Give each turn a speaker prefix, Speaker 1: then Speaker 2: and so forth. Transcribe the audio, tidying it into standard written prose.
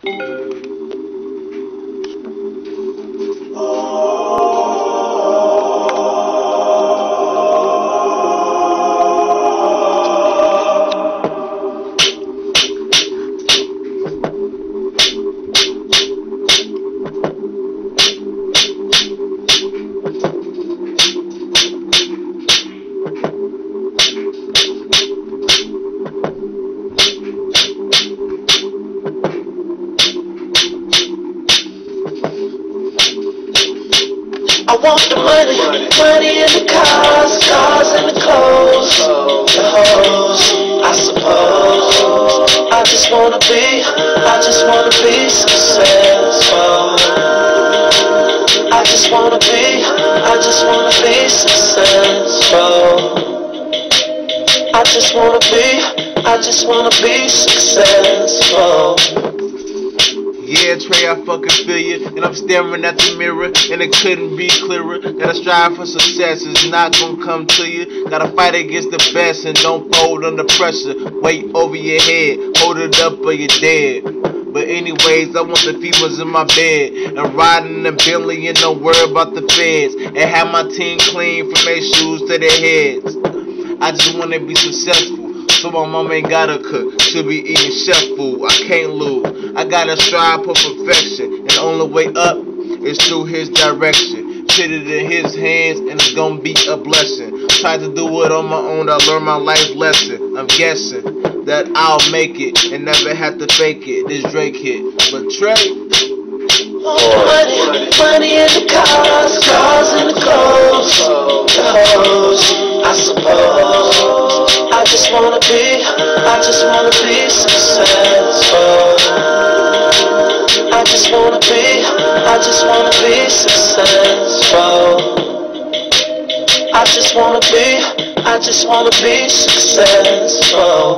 Speaker 1: I want the money, money in the cars, cars in the clothes, the hoes, I suppose. I just wanna be successful. I just wanna be successful. I just wanna be successful.
Speaker 2: Yeah, Trey, I fucking feel you. And I'm staring at the mirror, and it couldn't be clearer. Gotta strive for success, it's not gonna come to you. Gotta fight against the best, and don't fold under pressure. Weight over your head, hold it up or you're dead. But anyways, I want the females in my bed, and riding in Bentley and don't worry about the feds, and have my team clean from their shoes to their heads. I just wanna be successful, so my mom ain't gotta cook. She'll be eating chef food, I can't lose. I gotta strive for perfection, and the only way up is through his direction. Put it in his hands, and it's gonna be a blessing. Tried to do it on my own, I learned my life lesson. I'm guessing that I'll make it, and never have to fake it. This Drake hit, but Trey,
Speaker 1: money in the cars, cars in the clothes, the hoes, I suppose. I just wanna be successful. I just wanna be successful. I just wanna be successful.